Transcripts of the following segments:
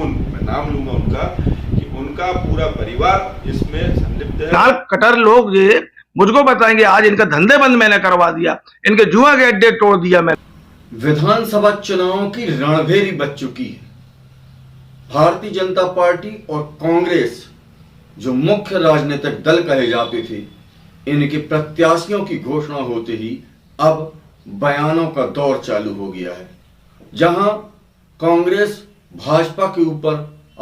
मैं नाम लूंगा उनका, कि उनका पूरा परिवार इसमें संलिप्त है। नाल कटर लोग ये मुझको बताएंगे, आज इनका धंधे बंद मैंने करवा दिया, इनके जुआ के अड्डे तोड़ दिया मैंने। विधानसभा चुनावों की रणभेरी बच चुकी है। भारतीय जनता पार्टी और कांग्रेस जो मुख्य राजनीतिक दल कहे जाते थे, इनके प्रत्याशियों की घोषणा होते ही अब बयानों का दौर चालू हो गया है। जहां कांग्रेस भाजपा के ऊपर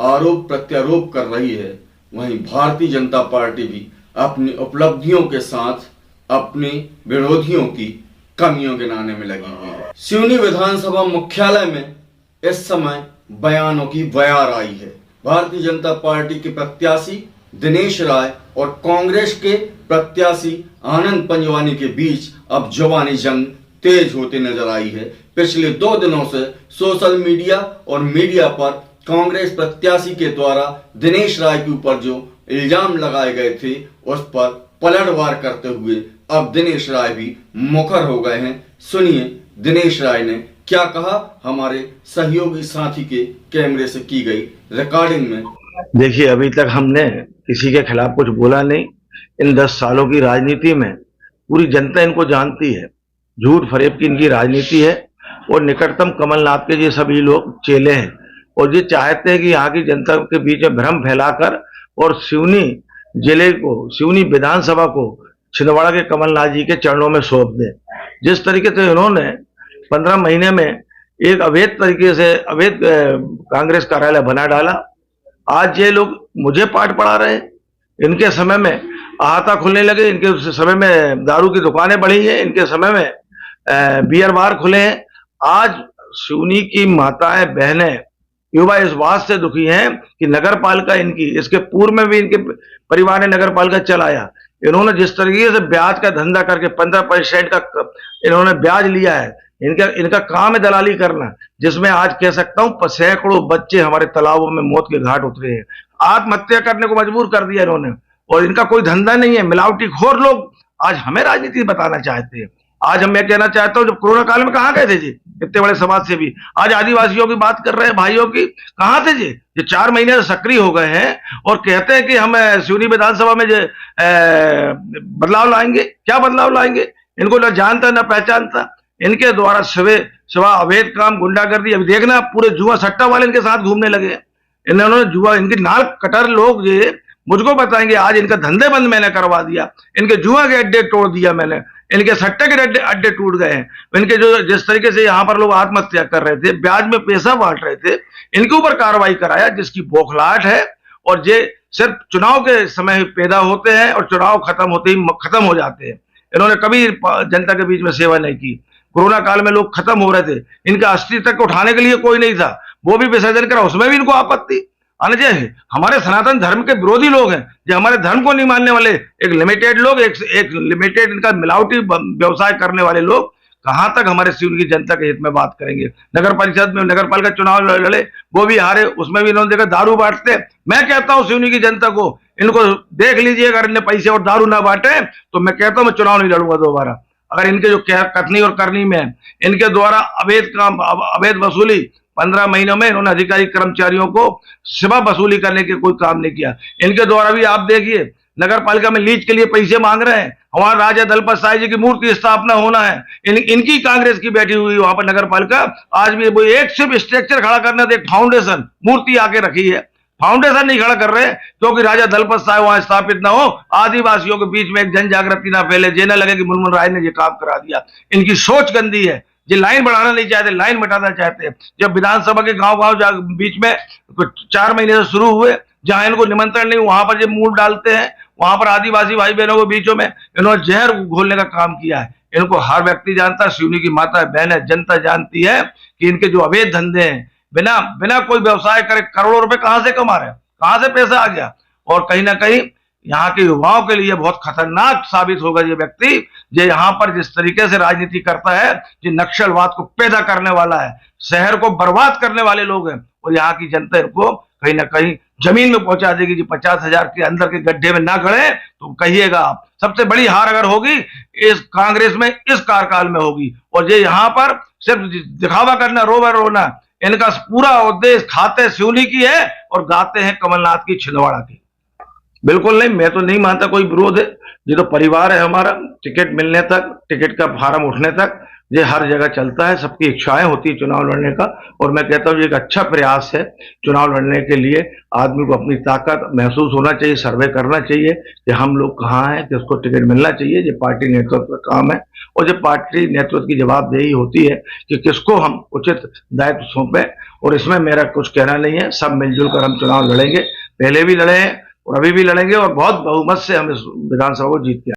आरोप प्रत्यारोप कर रही है, वहीं भारतीय जनता पार्टी भी अपनी उपलब्धियों के साथ अपने विरोधियों की कमियों गिनाने में लगी हुई है। सिवनी विधानसभा मुख्यालय में इस समय बयानों की बयार आई है। भारतीय जनता पार्टी के प्रत्याशी दिनेश राय और कांग्रेस के प्रत्याशी आनंद पंजवानी के बीच अब जुबानी जंग तेज होते नजर आई है। पिछले 2 दिनों से सोशल मीडिया और मीडिया पर कांग्रेस प्रत्याशी के द्वारा दिनेश राय के ऊपर जो इल्जाम लगाए गए थे, उस पर पलटवार करते हुए अब दिनेश राय भी मुखर हो गए हैं। सुनिए दिनेश राय ने क्या कहा हमारे सहयोगी साथी के कैमरे से की गई रिकॉर्डिंग में। देखिए, अभी तक हमने किसी के खिलाफ कुछ बोला नहीं। इन 10 सालों की राजनीति में पूरी जनता इनको जानती है। झूठ फरेब की इनकी राजनीति है और निकटतम कमलनाथ के ये सभी लोग चेले हैं और ये चाहते हैं कि यहाँ की जनता के बीच में भ्रम फैलाकर और सिवनी जिले को, सिवनी विधानसभा को छिंदवाड़ा के कमलनाथ जी के चरणों में सौंप दें। जिस तरीके से इन्होंने 15 महीने में एक अवैध तरीके से अवैध कांग्रेस कार्यालय बना डाला, आज ये लोग मुझे पाठ पढ़ा रहे हैं। इनके समय में अहाता खुलने लगे, इनके समय में दारू की दुकानें बढ़ी हैं, इनके समय में बियर बार खुले हैं। आज सिवनी की माताएं बहनें युवा इस बात से दुखी हैं कि नगर पालिका इनकी, इसके पूर्व में भी इनके परिवार ने नगर पालिका चलाया। इन्होंने जिस तरीके से ब्याज का धंधा करके 15% का इन्होंने ब्याज लिया है, इनका काम है दलाली करना, जिसमें आज कह सकता हूं सैकड़ों बच्चे हमारे तालाबों में मौत के घाट उतरे हैं। आत्महत्या करने को मजबूर कर दिया इन्होंने, और इनका कोई धंधा नहीं है। मिलावटी खोर लोग आज हमें राजनीति बताना चाहते हैं। आज मैं कहना चाहता हूं, जब कोरोना काल में कहां गए थे जी इतने बड़े समाज से भी, आज आदिवासियों की बात कर रहे हैं, भाइयों की, कहां थे जी? ये 4 महीने से सक्रिय हो गए हैं और कहते हैं कि हम सिवनी विधानसभा में बदलाव लाएंगे। क्या बदलाव लाएंगे? इनको न जानता न पहचानता। इनके द्वारा सिवा अवैध काम, गुंडागर्दी, अभी देखना पूरे जुआ सट्टा वाले इनके साथ घूमने लगे। इन्होंने जुआ, इनके नाल कटर लोग ये मुझको बताएंगे, आज इनका धंधे बंद मैंने करवा दिया, इनके जुआ के अड्डे तोड़ दिया मैंने, इनके सट्टे के अड्डे टूट गए हैं। इनके जो जिस तरीके से यहाँ पर लोग आत्महत्या कर रहे थे, ब्याज में पैसा बांट रहे थे, इनके ऊपर कार्रवाई कराया, जिसकी बौखलाहट है। और ये सिर्फ चुनाव के समय पैदा होते हैं और चुनाव खत्म होते ही खत्म हो जाते हैं। इन्होंने कभी जनता के बीच में सेवा नहीं की। कोरोना काल में लोग खत्म हो रहे थे, इनका अस्तित्व को उठाने के लिए कोई नहीं था, वो भी विसर्जन करा, उसमें भी इनको आपत्ति। अनजय हमारे सनातन धर्म के विरोधी लोग हैं, जो हमारे धर्म को नहीं मानने वाले, एक लिमिटेड लोग, एक लिमिटेड इनका मिलावटी व्यवसाय करने वाले लोग कहां तक हमारे सिवनी की जनता के हित में बात करेंगे? नगर परिषद में नगर पालिका चुनाव लड़े, वो भी हारे, उसमें भी इन्होंने देखा दारू बांटते। मैं कहता हूं सिवनी की जनता को, इनको देख लीजिए, अगर इन्हें पैसे और दारू ना बांटे तो मैं कहता हूं मैं चुनाव नहीं लड़ूंगा दोबारा। अगर इनके जो कथनी और करनी में है, इनके द्वारा अवैध काम, अवैध वसूली, 15 महीनों में इन्होंने अधिकारी कर्मचारियों को सिवा वसूली करने के कोई काम नहीं किया। इनके द्वारा भी आप देखिए, नगर पालिका में लीज के लिए पैसे मांग रहे हैं। हमारा राजा दलपत साई जी की मूर्ति स्थापना होना है, इनकी कांग्रेस की बैठी हुई वहां पर नगर पालिका, आज भी वो एक सिर्फ स्ट्रक्चर खड़ा करना, एक फाउंडेशन मूर्ति आके रखी है, फाउंडेशन नहीं खड़ा कर रहे क्योंकि राजा दलपत साहब वहां स्थापित ना हो, आदिवासियों के बीच में एक जन जागृति ना फैले, जे ना लगे कि मुनमुन राय ने ये काम करा दिया। इनकी सोच गंदी है, ये लाइन बढ़ाना नहीं चाहते, लाइन बढ़ाना चाहते हैं। जब विधानसभा के गांव बीच में 4 महीने से शुरू हुए, जहां इनको निमंत्रण नहीं, वहां पर ये मूल डालते हैं, वहां पर आदिवासी भाई बहनों के बीचों में इन्होंने जहर घोलने का काम किया है। इनको हर व्यक्ति जानता है, सिवनी की माता बहनें, जनता जानती है कि इनके जो अवैध धंधे हैं, बिना कोई व्यवसाय करे करोड़ों रुपए कहां से कमा रहे हैं, कहां से पैसा आ गया। और कहीं ना कहीं यहाँ के युवाओं के लिए बहुत खतरनाक साबित होगा ये व्यक्ति, जो यहाँ पर जिस तरीके से राजनीति करता है, जो नक्सलवाद को पैदा करने वाला है, शहर को बर्बाद करने वाले लोग हैं। और यहाँ की जनता इनको कहीं ना कहीं जमीन में पहुंचा देगी। जी 50,000 के अंदर के गड्ढे में ना गड़े तो कहिएगा आप। सबसे बड़ी हार अगर होगी इस कांग्रेस में, इस कार्यकाल में होगी। और ये यहाँ पर सिर्फ दिखावा करना, रोना, इनका पूरा उद्देश्य खाते सिवली की है और गाते हैं कमलनाथ की छिंदवाड़ा की। बिल्कुल नहीं, मैं तो नहीं मानता कोई विरोध है। ये तो परिवार है हमारा, टिकट मिलने तक, टिकट का फार्म उठने तक ये हर जगह चलता है, सबकी इच्छाएं होती है चुनाव लड़ने का। और मैं कहता हूँ ये एक अच्छा प्रयास है चुनाव लड़ने के लिए। आदमी को अपनी ताकत महसूस होना चाहिए, सर्वे करना चाहिए कि हम लोग कहाँ हैं, किसको टिकट मिलना चाहिए। ये पार्टी नेतृत्व का काम है और ये पार्टी नेतृत्व की जवाबदेही होती है कि किसको हम उचित दायित्व सौंपे। और इसमें मेरा कुछ कहना नहीं है, सब मिलजुल कर हम चुनाव लड़ेंगे, पहले भी लड़े हैं और अभी भी लड़ेंगे और बहुत बहुमत से हम इस विधानसभा को जीत के